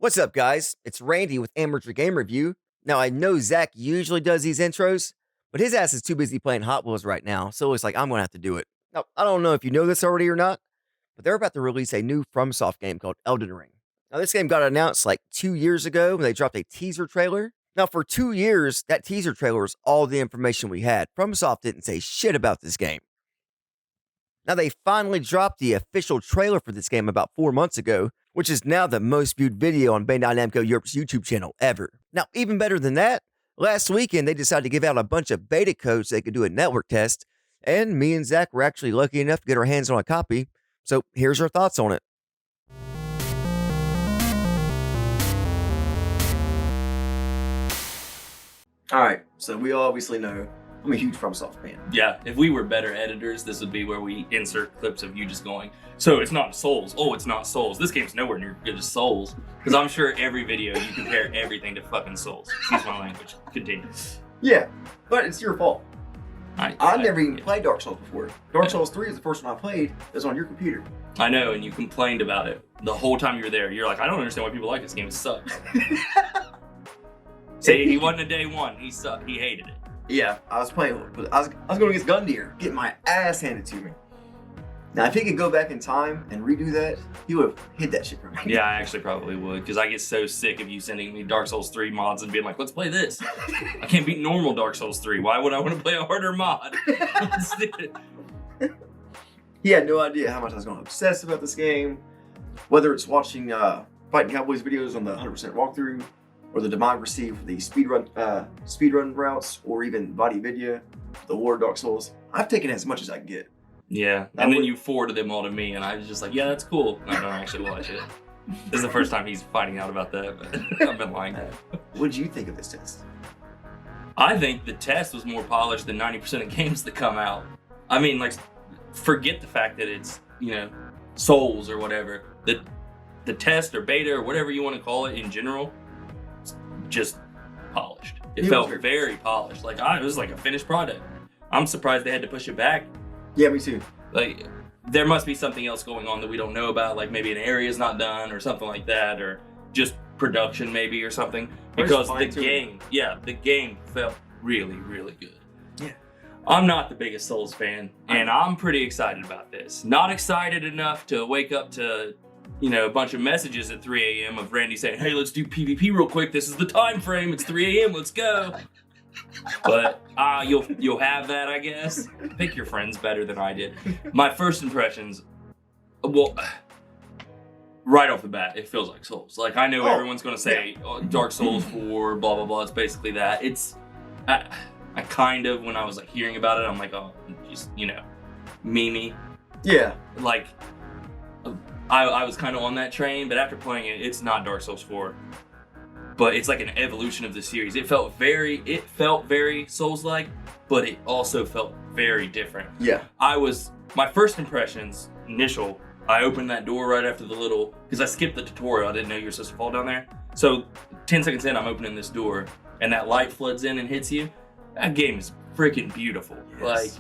What's up, guys? It's Randy with Amateur Game Review. Now, I know Zach usually does these intros, but his ass is too busy playing Hot Wheels right now, so it's like I'm going to have to do it. Now, I don't know if you know this already or not, but they're about to release a new FromSoft game called Elden Ring. Now, this game got announced like 2 years ago when they dropped a teaser trailer. Now, for 2 years, that teaser trailer was all the information we had. FromSoft didn't say shit about this game. Now, they finally dropped the official trailer for this game about 4 months ago, which is now the most viewed video on Bandai Namco Europe's YouTube channel ever. Now, even better than that, last weekend they decided to give out a bunch of beta codes so they could do a network test, and me and Zach were actually lucky enough to get our hands on a copy. So here's our thoughts on it. All right, so we obviously know I'm a huge FromSoft fan. Yeah, if we were better editors, this would be where we insert clips of you just going, so it's not Souls. Oh, it's not Souls. This game's nowhere near good as Souls. Because I'm sure every video you compare everything to fucking Souls. Excuse my language. Continue. Yeah, but it's your fault. I've never even played Dark Souls before. Dark Souls 3 is the first one I played. It was on your computer. I know, and you complained about it the whole time you were there. You're like, I don't understand why people like this game. It sucks. See, he wasn't a day one. He sucked. He hated it. Yeah, I was playing, but I was going against Gundyr, getting my ass handed to me. Now, if he could go back in time and redo that, he would have hid that shit from me. Yeah, I actually probably would, because I get so sick of you sending me Dark Souls 3 mods and being like, let's play this. I can't beat normal Dark Souls 3. Why would I want to play a harder mod? He had no idea how much I was going to obsess about this game, whether it's watching Fighting Cowboys videos on the 100% walkthrough, or the democracy for the speedrun routes, or even Body Vidya, the War of Dark Souls. I've taken as much as I can get. Yeah, and then you forwarded them all to me, and I was just like, yeah, that's cool. And I don't actually watch it. This is the first time he's finding out about that, but I've been lying to him. What did you think of this test? I think the test was more polished than 90% of games that come out. I mean, like, forget the fact that it's, Souls or whatever. The test or beta or whatever you want to call it in general, just polished. It felt very polished. Like, it was like a finished product. I'm surprised they had to push it back. Yeah, me too. Like, there must be something else going on that we don't know about, like maybe an area's not done or something like that, or just production maybe or something. Because the game felt really, really good. Yeah. I'm not the biggest Souls fan, and I'm pretty excited about this. Not excited enough to wake up to a bunch of messages at 3 a.m. of Randy saying, hey, let's do PvP real quick. This is the time frame. It's 3 a.m. Let's go. But you'll have that, I guess. Pick your friends better than I did. My first impressions, well, right off the bat, it feels like Souls. Like, I know everyone's going to say Dark Souls 4, blah, blah, blah. It's basically that. I kind of, when I was like hearing about it, I'm like, oh, just, meme-y. Yeah. Like, I was kind of on that train, but after playing it, it's not Dark Souls 4. But it's like an evolution of the series. It felt very Souls-like, but it also felt very different. Yeah. My first impressions, I opened that door right after because I skipped the tutorial. I didn't know you were supposed to fall down there. So 10 seconds in, I'm opening this door, and that light floods in and hits you. That game is freaking beautiful. Yes. Like,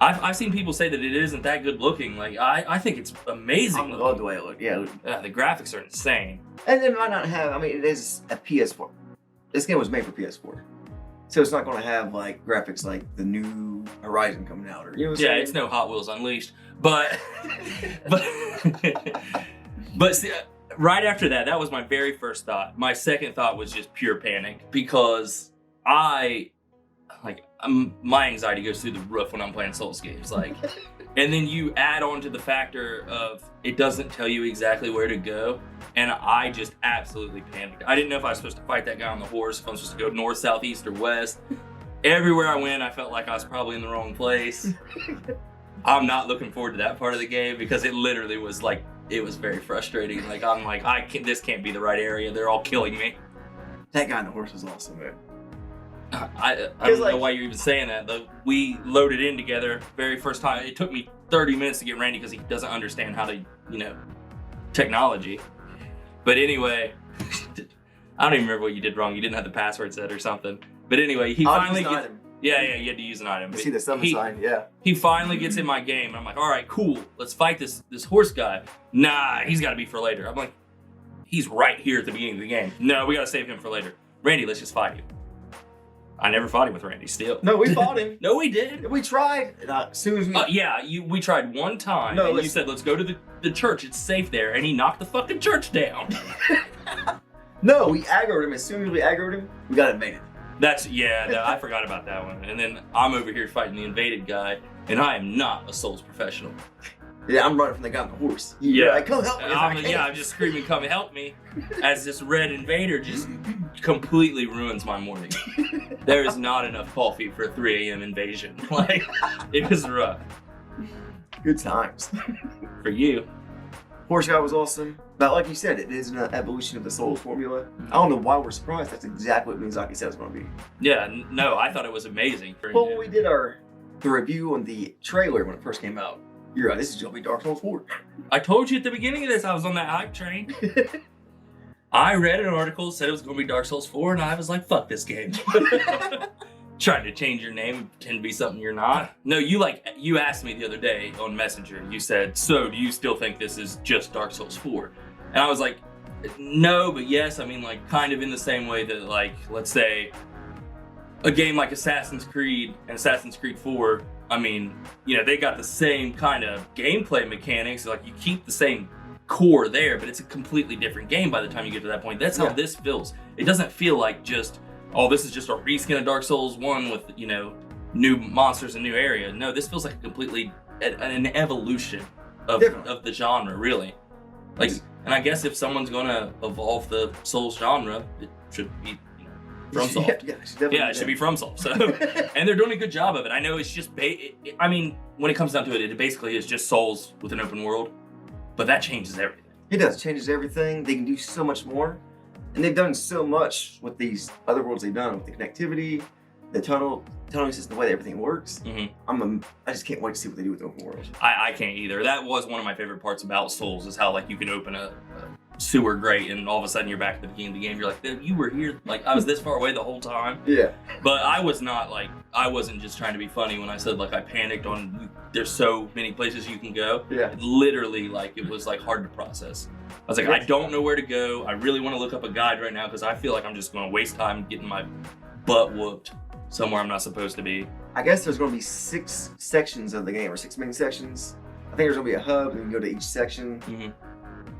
I've seen people say that it isn't that good looking. Like, I think it's amazing. I love the way it looked. Yeah. The graphics are insane. And it might not have, it is a PS4. This game was made for PS4. So it's not going to have like graphics like the new Horizon coming out. Or, it's no Hot Wheels Unleashed. But, but see, right after that was my very first thought. My second thought was just pure panic because my anxiety goes through the roof when I'm playing Souls games. Like, and then you add on to the factor of it doesn't tell you exactly where to go, and I just absolutely panicked. I didn't know if I was supposed to fight that guy on the horse, if I'm supposed to go north, south, east, or west. Everywhere I went, I felt like I was probably in the wrong place. I'm not looking forward to that part of the game because it literally was like, it was very frustrating. Like, I'm like, this can't be the right area. They're all killing me. That guy on the horse was awesome, man. I don't know why you're even saying that, though. We loaded in together very first time. It took me 30 minutes to get Randy because he doesn't understand how to, technology. But anyway, I don't even remember what you did wrong. You didn't have the password set or something. But anyway, he finally gets... Yeah, you had to use an item. I see the summon sign, yeah. He finally gets in my game, and I'm like, all right, cool. Let's fight this horse guy. Nah, he's got to be for later. I'm like, He's right here at the beginning of the game. No, we gotta save him for later. Randy, let's just fight you. I never fought him with Randy still. No, we fought him. No, we did. We tried. And as soon as we... we tried one time, no, and you said, let's go to the church, it's safe there, and he knocked the fucking church down. No, we aggroed him. As soon as we aggroed him, we got invaded. I forgot about that one. And then I'm over here fighting the invaded guy, and I am not a Souls professional. Yeah, I'm running from the guy on the horse. Yeah. Like, come help me. I'm just screaming, come help me, as this red invader just completely ruins my morning. There is not enough coffee for a 3 a.m. invasion. Like, it was rough. Good times. For you. Horse guy was awesome. But like you said, it is an evolution of the Souls formula. I don't know why we're surprised. That's exactly what Miyazaki said it was going to be. Yeah, no, I thought it was amazing. Well, when we did the review on the trailer when it first came out, you're like, this is going to be Dark Souls 4. I told you at the beginning of this, I was on that hype train. I read an article, said it was going to be Dark Souls 4, and I was like, fuck this game. Trying to change your name and pretend to be something you're not. No, you asked me the other day on Messenger, you said, so do you still think this is just Dark Souls 4? And I was like, no, but yes. I mean, like, kind of in the same way that, like, let's say a game like Assassin's Creed and Assassin's Creed 4, I mean, you know, they got the same kind of gameplay mechanics. Like, you keep the same core there, but it's a completely different game by the time you get to that point. That's how this feels. It doesn't feel like just, oh, this is just a reskin of Dark Souls 1 with, you know, new monsters and new area. No, this feels like a completely, an evolution of the genre, really. Like, and I guess if someone's gonna evolve the Souls genre, it should be, you know, FromSoft. Yeah, it should be FromSoft. So, and they're doing a good job of it. I know it's just, I mean, when it comes down to it, it basically is just Souls with an open world, but that changes everything. It does. It changes everything. They can do so much more. And they've done so much with these other worlds they've done, with the connectivity, the tunneling system, the way that everything works. I just can't wait to see what they do with the open world. I can't either. That was one of my favorite parts about Souls, is how, like, you can open a sewer grate and all of a sudden you're back at the beginning of the game. You're like, you were here, like, I was this far away the whole time. Yeah. But I wasn't just trying to be funny when I said, like, I panicked on, there's so many places you can go. Yeah. Literally, like, it was, like, hard to process. I was like, I don't know where to go. I really want to look up a guide right now because I feel like I'm just going to waste time getting my butt whooped somewhere I'm not supposed to be. I guess there's going to be 6 sections of the game, or 6 main sections. I think there's going to be a hub, and you can go to each section.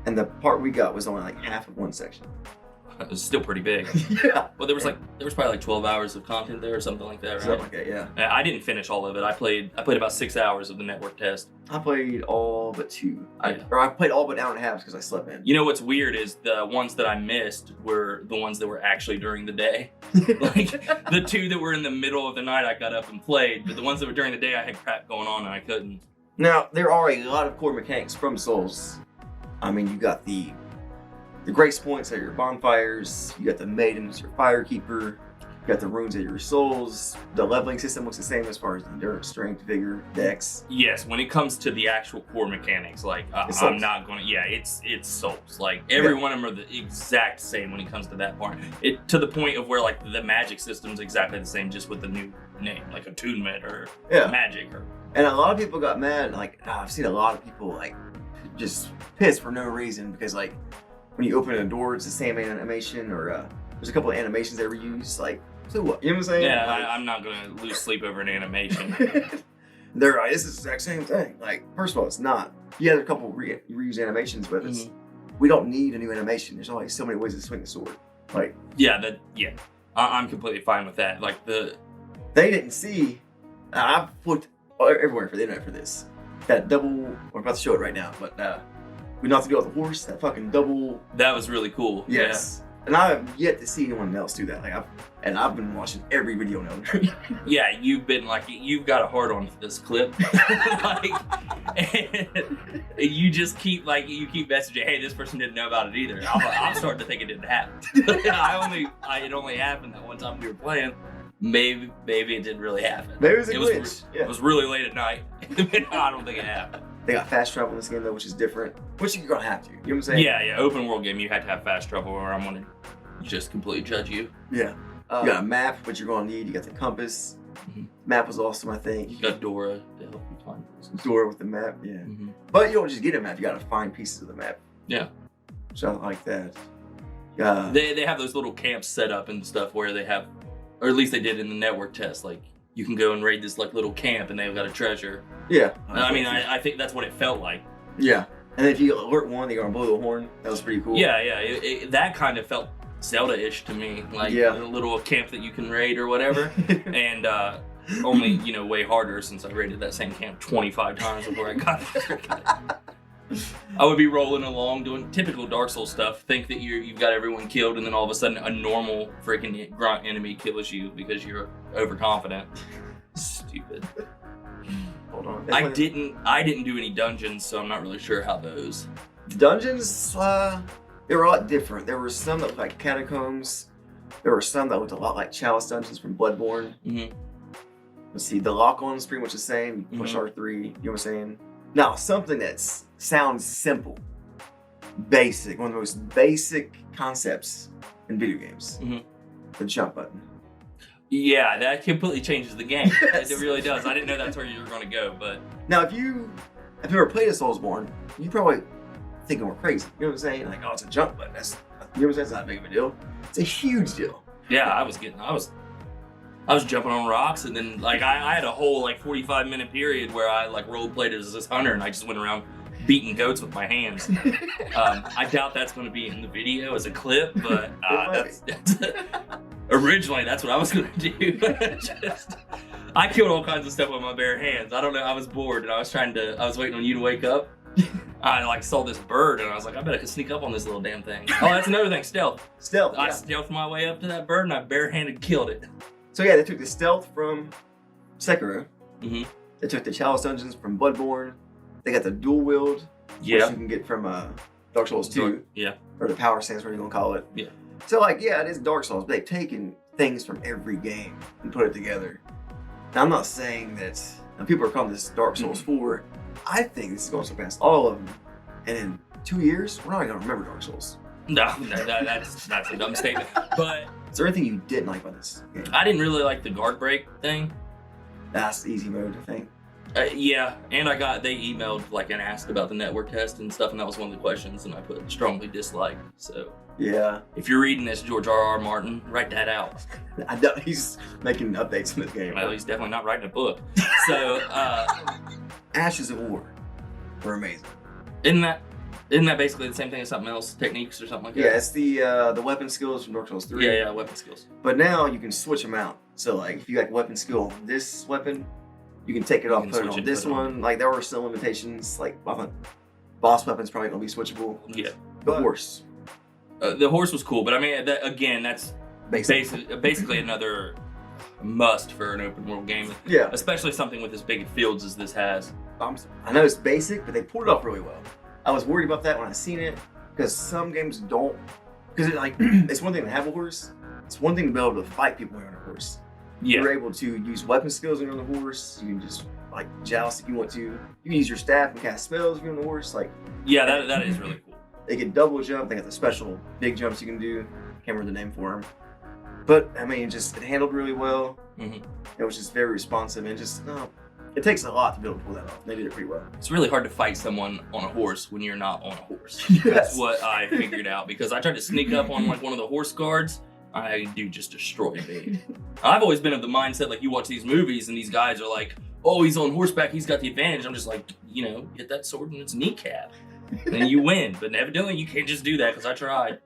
And the part we got was only like half of one section. It was still pretty big. Yeah. Well, there was probably like 12 hours of content there or something like that, right? Something like that, yeah. I didn't finish all of it. I played about 6 hours of the network test. I played all but 2. I played all but an hour and a half because I slept in. You know what's weird is the ones that I missed were the ones that were actually during the day. Like, the 2 that were in the middle of the night, I got up and played. But the ones that were during the day, I had crap going on and I couldn't. Now, there are a lot of core mechanics from Souls. I mean, you got the grace points are your bonfires, you got the maidens, your firekeeper, you got the runes of your souls. The leveling system looks the same as far as endurance, strength, vigor, dex. Yes, when it comes to the actual core mechanics, like, I'm not gonna, it's Souls. Like, every one of them are the exact same when it comes to that part. To the point of where, like, the magic system's exactly the same, just with the new name, like attunement or magic. And a lot of people got mad, like, I've seen a lot of people, like, just pissed for no reason, because, like, when you open a door, it's the same animation, or there's a couple of animations they reuse. Like, so what? You know what I'm saying? Yeah, like, I'm not gonna lose sleep over an animation. They're like, this is the exact same thing. Like, first of all, it's not. Yeah, there's a couple reuse animations, but we don't need a new animation. There's only so many ways to swing the sword. Like, I'm completely fine with that. Like, they didn't see. I've looked everywhere for the internet for this. That double. We're about to show it right now, but we know how to do it with the horse. That fucking double. That was really cool. Yes. Yeah. And I have yet to see anyone else do that. Like, I've been watching every video on Elden Ring. Yeah, you've got a hard on for this clip. Like, and you just keep messaging, hey, this person didn't know about it either. I'm starting to think it didn't happen. It only happened that one time we were playing. Maybe it didn't really happen. Maybe it was a glitch. It was really late at night. I don't think it happened. They got fast travel in this game though, which is different. Which you're gonna have to. You know what I'm saying? Yeah. Open world game, you had to have fast travel, or I'm gonna just completely judge you. Yeah. You got a map, which you're gonna need. You got the compass. Map was awesome, I think. You got Dora to help you find places. Dora with the map, yeah. But you don't just get a map. You gotta find pieces of the map. Yeah. something like that. They have those little camps set up and stuff where they have, or at least they did in the network test. Like you can go and raid this like little camp and they've got a treasure. Yeah. I mean, I think that's what it felt like. Yeah. And if you alert one, they're gonna blow the horn. That was pretty cool. Yeah. That kind of felt Zelda-ish to me, like a little camp that you can raid or whatever, and only way harder since I raided that same camp 25 times before I got there. I would be rolling along doing typical Dark Souls stuff, think that you've got everyone killed, and then all of a sudden a normal freaking grunt enemy kills you because you're overconfident. Stupid. Hold on. I didn't do any dungeons, so I'm not really sure how those. Dungeons, they were a lot different. There were some that looked like catacombs. There were some that looked a lot like Chalice dungeons from Bloodborne. Mm-hmm. Let's see, the lock-on's pretty much the same. You push R3, you know what I'm saying? Now, something that sounds simple, basic, one of the most basic concepts in video games, the jump button. Yeah, that completely changes the game. Yes. It really does. I didn't know that's where you were going to go, but... Now, if you've ever played a Soulsborne, you probably think we're crazy. You know what I'm saying? Like, oh, it's a jump button. You know what I'm saying? It's not big of a deal. It's a huge deal. Yeah, I was jumping on rocks, and then like I had a whole like 45-minute period where I like role played as this hunter, and I just went around beating goats with my hands. I doubt that's going to be in the video as a clip, but originally that's what I was going to do. I killed all kinds of stuff with my bare hands. I don't know. I was bored, and I was waiting on you to wake up. I like saw this bird, and I was like, I bet I could sneak up on this little damn thing. Oh, that's another thing, stealth. Stealth. I stealthed my way up to that bird, and I barehanded killed it. So yeah, they took the stealth from Sekiro. Mm-hmm. They took the Chalice dungeons from Bloodborne. They got the dual wield, which you can get from Dark Souls 2. Yeah. Or the power stance, whatever you want to call it. Yeah. So like, yeah, it is Dark Souls, but they've taken things from every game and put it together. Now, I'm not saying that people are calling this Dark Souls 4. I think this is going to surpass all of them. And in 2 years, we're not going to remember Dark Souls. No, that's a dumb statement. But is there anything you didn't like about this game? I didn't really like the guard break thing. That's the easy mode, I think. Yeah, and they emailed like and asked about the network test and stuff, and that was one of the questions, and I put strongly dislike. So yeah, if you're reading this, George R.R. Martin, write that out. I know he's making updates in this game. Well, he's definitely not writing a book. So Ashes of War were amazing. Isn't that basically the same thing as something else, techniques or something like that? Yeah, it's the weapon skills from Dark Souls 3. Yeah, weapon skills. But now you can switch them out. So like, if you got weapon skill on this weapon, you can take it off, put it on this one. Like, there were some limitations. Like, I think boss weapons probably gonna be switchable. Yeah. The horse. The horse was cool, but I mean, that's basically another must for an open world game. Yeah. Especially something with as big fields as this has. I know it's basic, but they pulled it off really well. I was worried about that when I seen it, because some games don't. Because it's one thing to have a horse. It's one thing to be able to fight people when you're on a horse. Yeah. You're able to use weapon skills when you're on the horse. You can just like joust if you want to. You can use your staff and cast spells if you're on the horse. Like, yeah, that is really cool. They can double jump. They got the special big jumps you can do. Can't remember the name for them. But I mean, it handled really well. Mm-hmm. It was just very responsive, and it takes a lot to be able to pull that off. They did it pretty well. It's really hard to fight someone on a horse when you're not on a horse. Yes. That's what I figured out, because I tried to sneak up on like one of the horse guards. I do just destroy me. I've always been of the mindset, like, you watch these movies and these guys are like, oh, he's on horseback, he's got the advantage. I'm just like, get that sword in its kneecap and you win. But evidently you can't just do that, because I tried.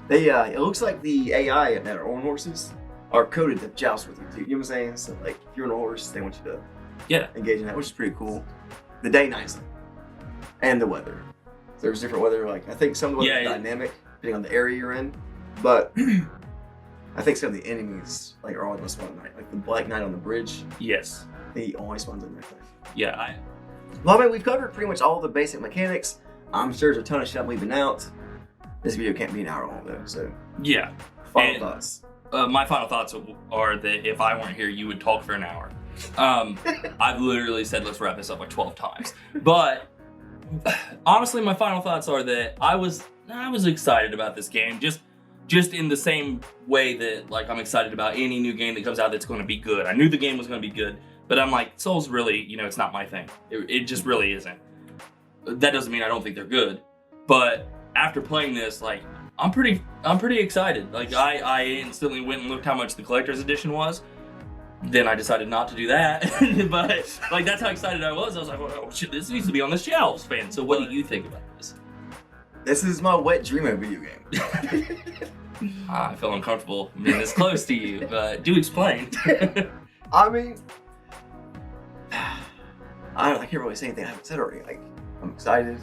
It looks like the AI that are on horses are coded to joust with you too. You know what I'm saying? So like, if you're on a horse, they want you to engage in that, which is pretty cool. The day-night thing and the weather. There's different weather. Like, I think some of the weather is dynamic depending on the area you're in, but I think some of the enemies are always gonna spawn at night. Like the Black Knight on the bridge. Yes. He always spawns at night. Yeah. Well, I mean, we've covered pretty much all the basic mechanics. I'm sure there's a ton of shit I'm leaving out. This video can't be an hour long though, so yeah. Final thoughts. My final thoughts are that if I weren't here, you would talk for an hour. I've literally said let's wrap this up like 12 times. But honestly, my final thoughts are that I was excited about this game, just in the same way that like I'm excited about any new game that comes out that's going to be good. I knew the game was going to be good, but I'm like, Souls really, it's not my thing. It just really isn't. That doesn't mean I don't think they're good, but after playing this, like, I'm pretty excited. Like, I instantly went and looked how much the collector's edition was. Then I decided not to do that. But, like, that's how excited I was. I was like, oh, shit, this needs to be on the shelves, fan. So what do you think about this? This is my wet dream of a video game. I feel uncomfortable being this close to you, but do explain. I mean, I can't really say anything I haven't said already. Like, I'm excited.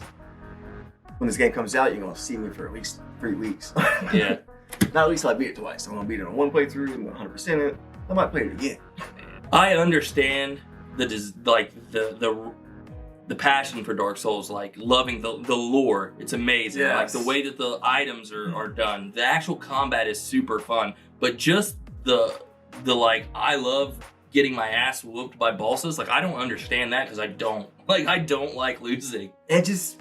When this game comes out, you're gonna see me for at least 3 weeks. Yeah. Not at least till I beat it twice. I'm gonna beat it on one playthrough. I'm gonna 100% it. I might play it again. I understand the passion for Dark Souls, like loving the lore. It's amazing. Yes. Like the way that the items are done. The actual combat is super fun. But just the like, I love getting my ass whooped by bosses. Like, I don't understand that because I don't like losing. It's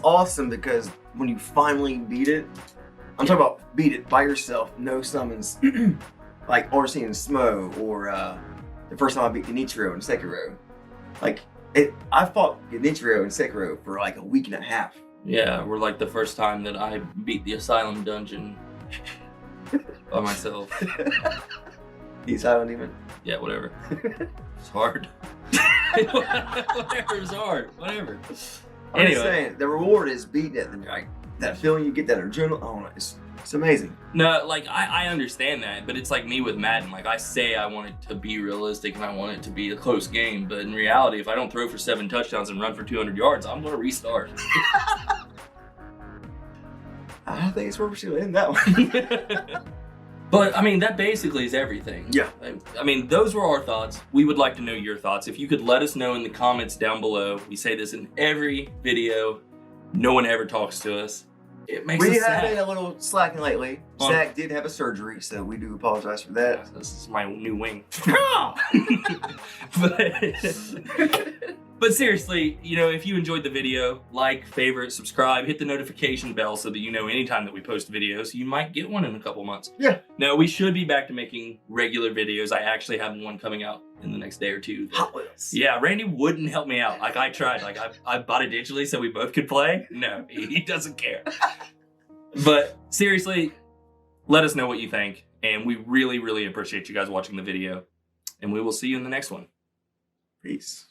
awesome because when you finally beat it, I'm talking about beat it by yourself, no summons, like Orsi and Smo, or the first time I beat Genichiro in Sekiro. Like, I fought Genichiro in Sekiro for like a week and a half. Yeah, we're like the first time that I beat the Asylum dungeon by myself. The Asylum Demon? Yeah, whatever. It's hard. Whatever, it's hard. Whatever. I'm just saying, the reward is beating it. Like, that feeling you get, that adrenaline, oh no, it's amazing. No, like, I understand that, but it's like me with Madden. Like, I say I want it to be realistic and I want it to be a close game, but in reality, if I don't throw for 7 touchdowns and run for 200 yards, I'm going to restart. I think it's where we should end that one. But, I mean, that basically is everything. Yeah. I mean, those were our thoughts. We would like to know your thoughts. If you could let us know in the comments down below. We say this in every video. No one ever talks to us. It makes us sad. We have been a little slacking lately. Zach did have a surgery, so we do apologize for that. Yeah, this is my new wing. But seriously, you know, if you enjoyed the video, like, favorite, subscribe, hit the notification bell so that you know anytime that we post videos. You might get one in a couple months. Yeah. No, we should be back to making regular videos. I actually have one coming out in the next day or two. Hot Wheels. Yeah, Randy wouldn't help me out. Like, I tried. Like, I bought it digitally so we both could play. No, he doesn't care. But seriously, let us know what you think. And we really, really appreciate you guys watching the video. And we will see you in the next one. Peace.